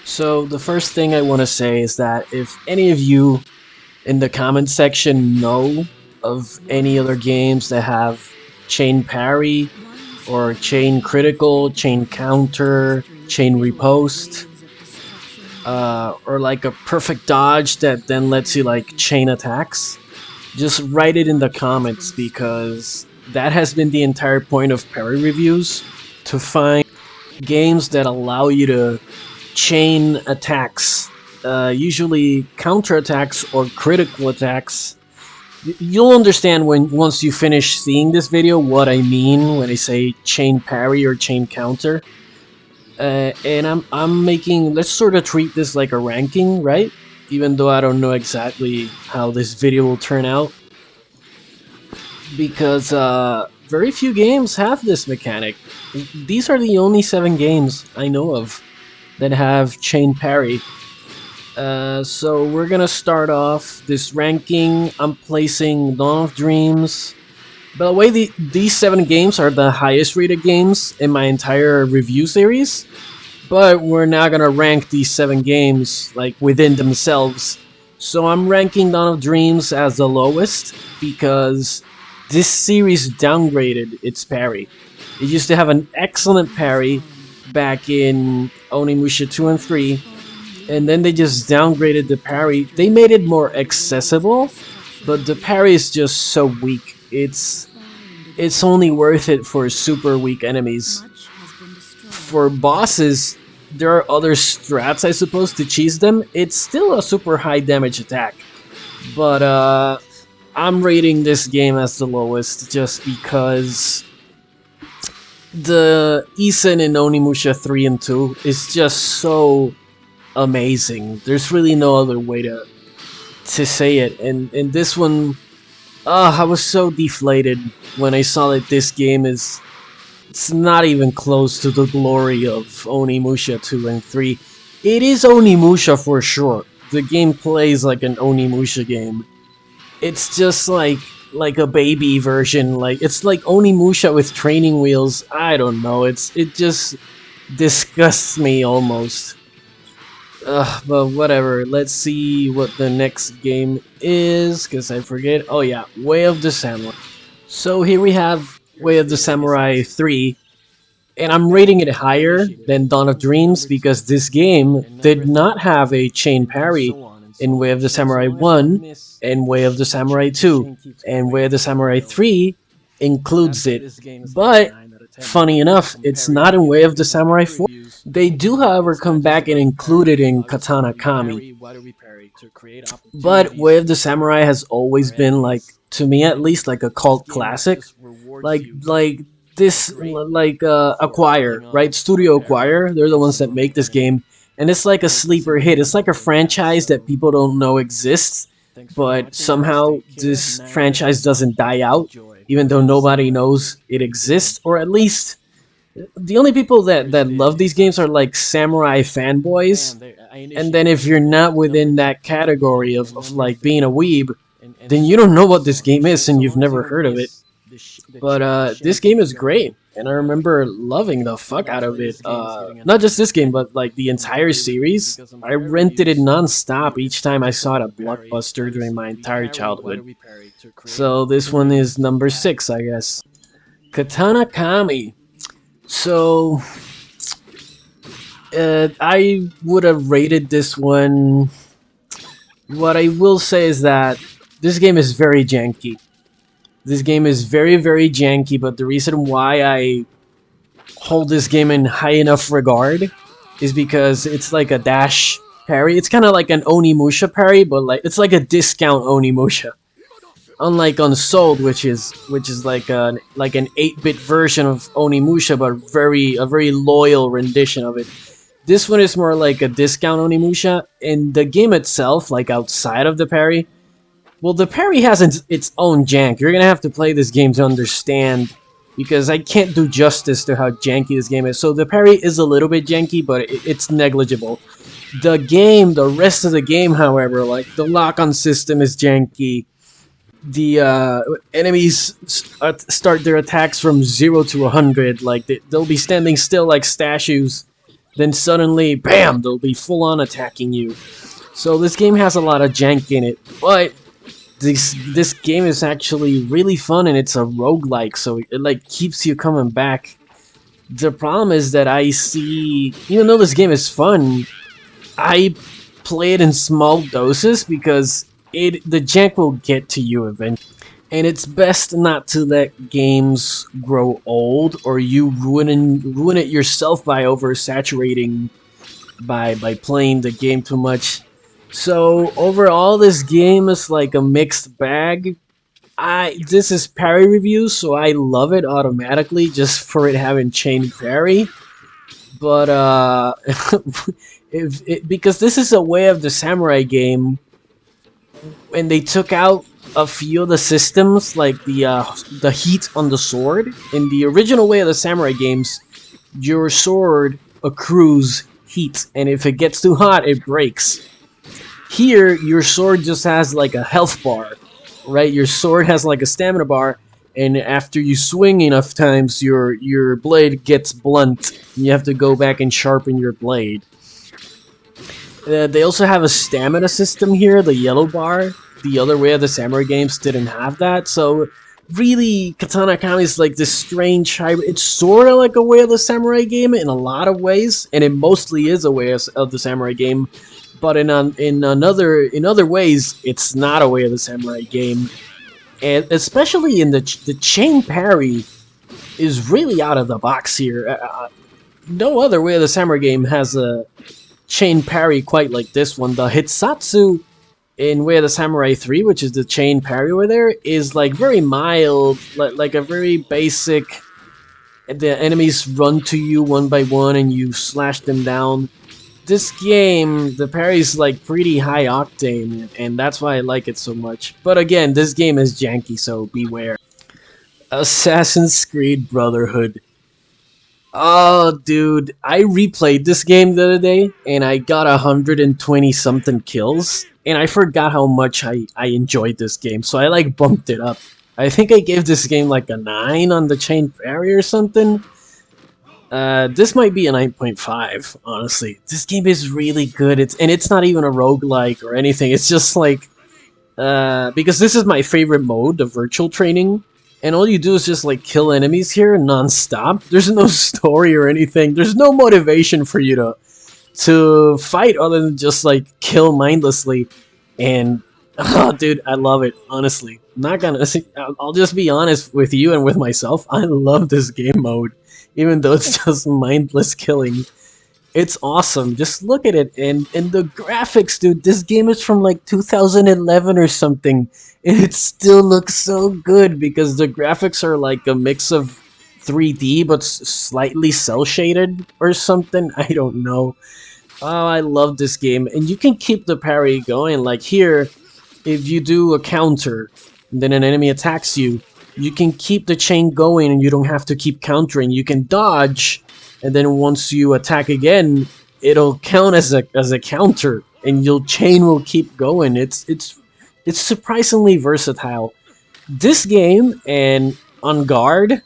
So the first thing I want to say is that if any of you in the comment section know of any other games that have chain parry or chain critical, chain counter, chain riposte, or like a perfect dodge that then lets you like chain attacks, just write it in the comments because that has been the entire point of parry reviews, to find games that allow you to chain attacks, usually counter attacks or critical attacks. You'll understand when once you finish seeing this video what I mean when I say chain parry or chain counter. And I'm making, let's sort of treat this like a ranking, right? Even though I don't know exactly how this video will turn out, because very few games have this mechanic. These are the only 7 games I know of that have chain parry. So we're gonna start off this ranking. I'm placing Dawn of Dreams. By the way, these 7 games are the highest rated games in my entire review series, but we're not gonna rank these 7 games like within themselves. So I'm ranking Dawn of Dreams as the lowest because this series downgraded its parry. It used to have an excellent parry back in Onimusha 2 and 3, and then they just downgraded the parry. They made it more accessible, but the parry is just so weak. It's only worth it for super weak enemies. For bosses, there are other strats, I suppose, to cheese them. It's still a super high damage attack, but I'm rating this game as the lowest just because the Isen in Onimusha 3 and 2 is just so amazing. There's really no other way to say it. And this one, I was so deflated when I saw that this game it's not even close to the glory of Onimusha 2 and 3. It is Onimusha for sure. The game plays like an Onimusha game. It's just like a baby version. Like it's like Onimusha with training wheels. I don't know. It just disgusts me almost. But whatever. Let's see what the next game is, because I forget. Oh yeah, Way of the Samurai. So here we have Way of the Samurai 3, and I'm rating it higher than Dawn of Dreams because this game did not have a chain parry in Way of the Samurai 1 and Way of the Samurai 2, and Way of the Samurai 3 includes it. But funny enough, it's not in Way of the Samurai 4. They do, however, come back and include it in Katana Kami. But Way of the Samurai has always been, like, to me at least, like a cult classic. Like this, like Acquire, right? Studio Acquire, they're the ones that make this game, and it's like a sleeper hit. It's like a franchise that people don't know exists, but somehow this franchise doesn't die out, even though nobody knows it exists, or at least the only people that love these games are like samurai fanboys. And then if you're not within that category of like being a weeb, then you don't know what this game is and you've never heard of it. But this game is great, and I remember loving the fuck out of it. Not just this game, but like the entire series. I rented it non-stop each time I saw it at Blockbuster during my entire childhood. So this one is number 6, I guess. Katana Kami. So I would have rated this one. What I will say is that this game is very janky. This game is very, very janky, but the reason why I hold this game in high enough regard is because it's like a dash parry. It's kind of like an Onimusha parry, but like it's like a discount Onimusha. Unlike Unsouled, which is like an 8-bit version of Onimusha, but a very loyal rendition of it. This one is more like a discount Onimusha, and the game itself, like outside of the parry, well, the parry has its own jank. You're gonna have to play this game to understand, because I can't do justice to how janky this game is. So the parry is a little bit janky, but it's negligible. The rest of the game, however, like the lock-on system is janky. The enemies start their attacks from 0 to 100. Like they'll be standing still like statues, then suddenly, bam, they'll be full on attacking you. So this game has a lot of jank in it, but this game is actually really fun, and it's a roguelike, so it like keeps you coming back. The problem is that I see, even though this game is fun, I play it in small doses because the jank will get to you eventually. And it's best not to let games grow old, or you ruin it yourself by oversaturating by playing the game too much. So overall, this game is like a mixed bag. This is parry review, so I love it automatically just for it having chain parry. But because this is a Way of the Samurai game, and they took out a few of the systems, like the heat on the sword. In the original Way of the Samurai games, your sword accrues heat, and if it gets too hot, it breaks. Here, your sword just has like a health bar, right? Your sword has like a stamina bar, and after you swing enough times, your blade gets blunt, and you have to go back and sharpen your blade. They also have a stamina system here, the yellow bar. The other Way of the Samurai games didn't have that, so really, Katana Kami is like this strange hybrid. It's sort of like a Way of the Samurai game in a lot of ways, and it mostly is a Way of the Samurai game. But in other ways, it's not a Way of the Samurai game, and especially in the chain parry is really out of the box here. No other Way of the Samurai game has a chain parry quite like this one. The Hitsatsu in Way of the Samurai 3, which is the chain parry over there, is like very mild, like a very basic. The enemies run to you one by one, and you slash them down. This game, the parry's like pretty high octane, and that's why I like it so much. But again, this game is janky, so beware. Assassin's Creed Brotherhood. Oh, dude, I replayed this game the other day, and I got 120 something kills, and I forgot how much I enjoyed this game, so I like bumped it up. I think I gave this game like a 9 on the chain parry or something. This might be a 9.5, honestly. This game is really good. It's not even a roguelike or anything. It's just like, because this is my favorite mode, the virtual training, and all you do is just like kill enemies here non-stop. There's no story or anything. There's no motivation for you to fight other than just like kill mindlessly. And oh, dude, I love it. Honestly, not gonna. I'll just be honest with you and with myself. I love this game mode. Even though it's just mindless killing. It's awesome. Just look at it. And the graphics, dude. This game is from like 2011 or something. And it still looks so good because the graphics are like a mix of 3D but slightly cel-shaded or something. I don't know. Oh, I love this game. And you can keep the parry going. Like here, if you do a counter, and then an enemy attacks you, you can keep the chain going and you don't have to keep countering. You can dodge, and then once you attack again, it'll count as a counter, and your chain will keep going. It's surprisingly versatile. This game and On Guard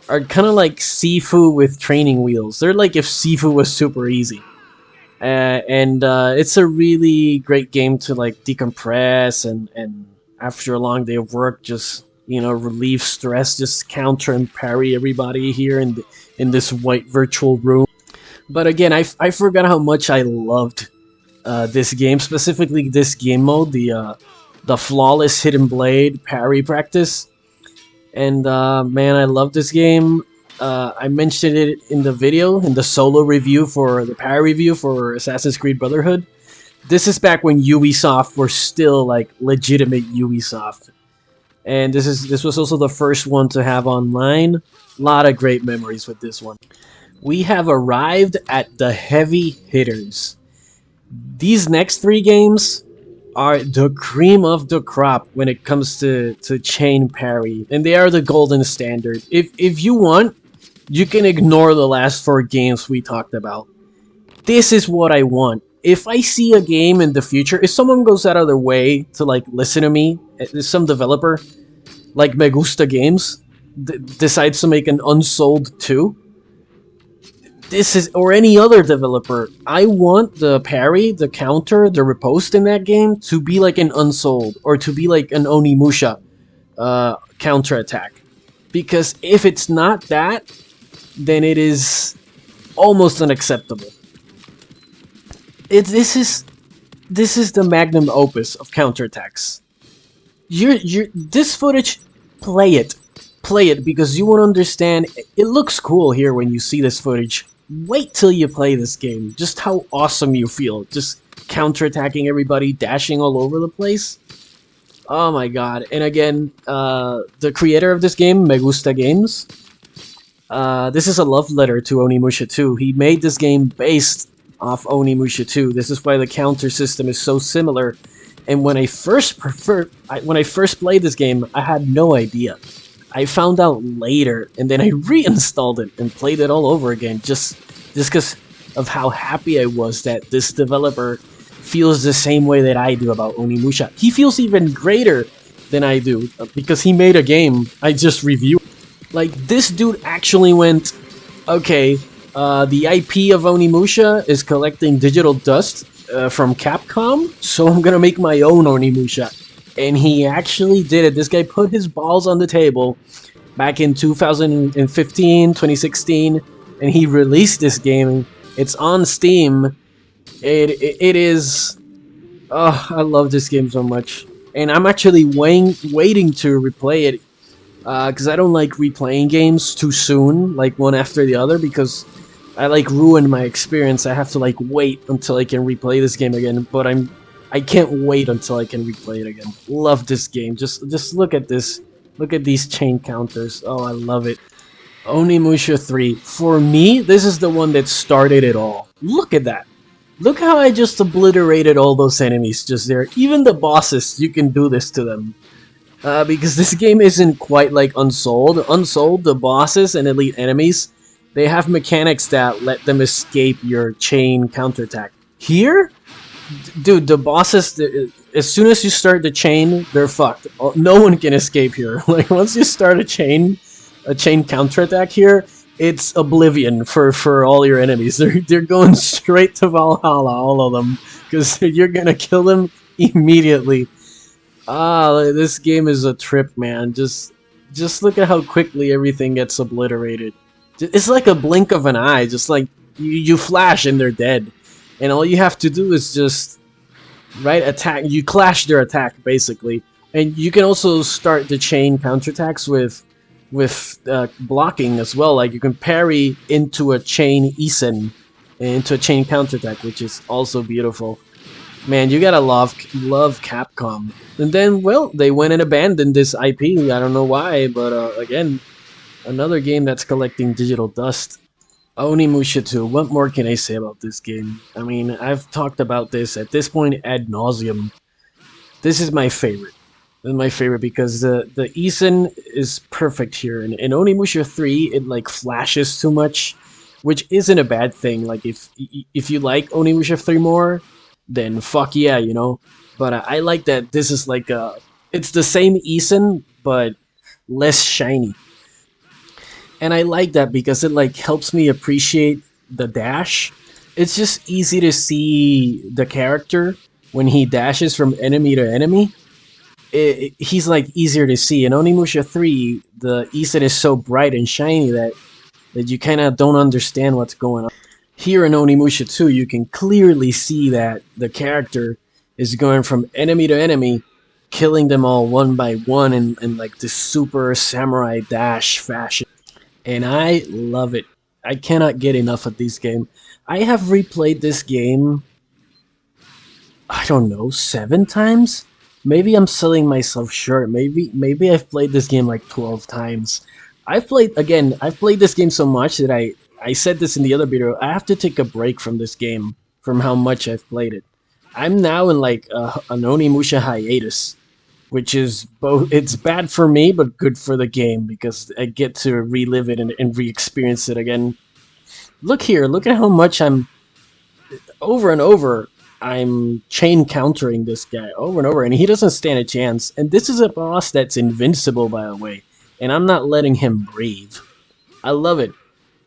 are kind of like Sifu with training wheels. They're like if Sifu was super easy. It's a really great game to like decompress and after a long day of work, just relieve stress, just counter and parry everybody here in this white virtual room. But again, I forgot how much I loved this game, specifically this game mode, the flawless hidden blade parry practice. And man, I love this game. I mentioned it in the video, in the solo review for the parry review for Assassin's Creed Brotherhood. This is back when Ubisoft were still like legitimate Ubisoft. And this was also the first one to have online. A lot of great memories with this one. We have arrived at the heavy hitters. These next 3 games are the cream of the crop when it comes to chain parry. And they are the golden standard. If you want, you can ignore the last 4 games we talked about. This is what I want. If I see a game in the future, if someone goes out of their way to like listen to me, some developer like Megusta Games decides to make an Unsouled 2, this is, or any other developer, I want the parry, the counter, the riposte in that game to be like an Unsouled, or to be like an Onimusha counter attack. Because if it's not that, then it is almost unacceptable. This is the magnum opus of counterattacks. This footage, play it. Play it because you won't understand. It looks cool here when you see this footage. Wait till you play this game. Just how awesome you feel. Just counterattacking everybody, dashing all over the place. Oh my god. And again, the creator of this game, Me Gusta Games, this is a love letter to Onimusha 2. He made this game based off Onimusha 2. This is why the counter system is so similar. And when I first played this game, I had no idea. I found out later, and then I reinstalled it and played it all over again, just because of how happy I was that this developer feels the same way that I do about Onimusha. He feels even greater than I do, because he made a game I just reviewed. Like, this dude actually went, okay, the IP of Onimusha is collecting digital dust from Capcom, so I'm gonna make my own Onimusha. And he actually did it. This guy put his balls on the table back in 2015, 2016, and he released this game. It's on Steam. It is... Oh, I love this game so much. And I'm actually waiting to replay it, because I don't like replaying games too soon, like one after the other, because I like ruin my experience. I have to like wait until I can replay this game again, but I can't wait until I can replay it again. Love this game. Just look at this. Look at these chain counters. Oh, I love it. Onimusha 3. For me, this is the one that started it all. Look at that. Look how I just obliterated all those enemies just there. Even the bosses, you can do this to them. Because this game isn't quite like Unsouled. Unsouled, the bosses and elite enemies, they have mechanics that let them escape your chain counterattack. Here, dude, the bosses, as soon as you start the chain, they're fucked. No one can escape here. Like, once you start a chain counterattack here, it's oblivion for all your enemies. They're going straight to Valhalla, all of them, because you're gonna kill them immediately. Ah, this game is a trip, man. Just look at how quickly everything gets obliterated. It's like a blink of an eye. Just like you flash and they're dead. And all you have to do is just attack. You clash their attack basically, and you can also start the chain counterattacks with blocking as well. Like you can parry into a chain Isen, into a chain counterattack, which is also beautiful. Man, you gotta love Capcom. And then, well, they went and abandoned this IP. I don't know why, but again, another game that's collecting digital dust. Onimusha 2, what more can I say about this game? I mean, I've talked about this at this point ad nauseum. This is my favorite. This is my favorite because the Isen is perfect here. And in Onimusha 3, it like flashes too much, which isn't a bad thing. Like, if you like Onimusha 3 more, then fuck yeah, you know? But I like that this is like it's the same Isen, but less shiny. And I like that because it like helps me appreciate the dash. It's just easy to see the character when he dashes from enemy to enemy. He's like easier to see. In Onimusha 3, the Isen is so bright and shiny that you kind of don't understand what's going on. Here in Onimusha 2, you can clearly see that the character is going from enemy to enemy, killing them all one by one in like this super samurai dash fashion. And I love it. I cannot get enough of this game. I have replayed this game, I don't know, 7 times? Maybe I'm selling myself short. Maybe I've played this game like 12 times. I've played this game so much that I said this in the other video, I have to take a break from this game, from how much I've played it. I'm now in like an Onimusha hiatus, which is both, it's bad for me, but good for the game, because I get to relive it and re-experience it again. Look here, look at how much over and over, I'm chain countering this guy, over and over, and he doesn't stand a chance. And this is a boss that's invincible, by the way, and I'm not letting him breathe. I love it.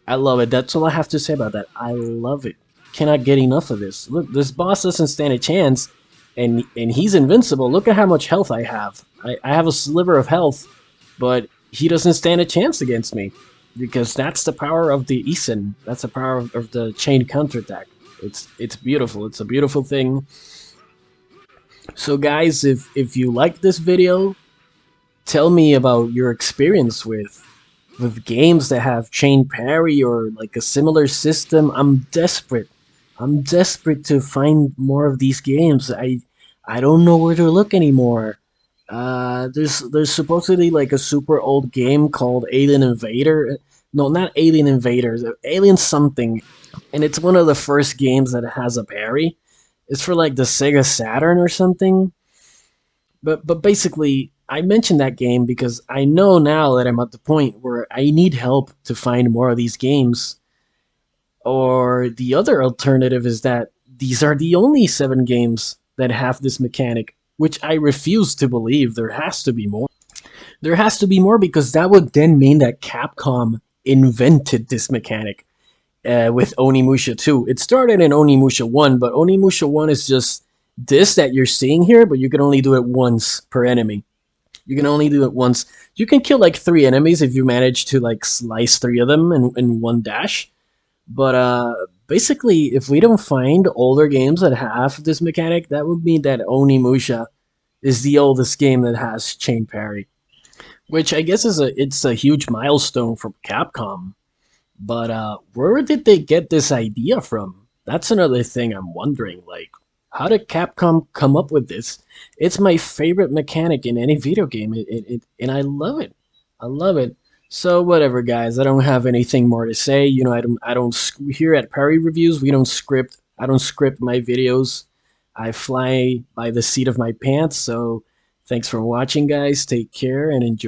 I love it. That's all I have to say about that. I love it. Cannot get enough of this. Look, this boss doesn't stand a chance, and he's invincible. Look at how much health I have. I have a sliver of health, but he doesn't stand a chance against me because that's the power of the Isen. That's the power of the chain counterattack. It's beautiful. It's a beautiful thing. So guys, if you like this video, tell me about your experience with games that have chain parry or like a similar system. I'm desperate. I'm desperate to find more of these games. I don't know where to look anymore. There's supposedly like a super old game called Alien Invader. No, not Alien Invaders. Alien something, and it's one of the first games that has a parry. It's for like the Sega Saturn or something. But basically, I mentioned that game because I know now that I'm at the point where I need help to find more of these games. Or the other alternative is that these are the only 7 games that have this mechanic, which I refuse to believe. There has to be more. There has to be more because that would then mean that Capcom invented this mechanic with Onimusha 2. It started in Onimusha 1, but Onimusha 1 is just this that you're seeing here, but you can only do it once per enemy. You can only do it once. You can kill like 3 enemies if you manage to like slice 3 of them in one dash. But basically, if we don't find older games that have this mechanic, that would mean that Onimusha is the oldest game that has chain parry, which I guess it's a huge milestone for Capcom. But where did they get this idea from? That's another thing I'm wondering. Like, how did Capcom come up with this? It's my favorite mechanic in any video game, and I love it. I love it. So whatever, guys. I don't have anything more to say. You know, I don't here at Perry Reviews. We don't script. I don't script my videos. I fly by the seat of my pants. So thanks for watching, guys. Take care and enjoy.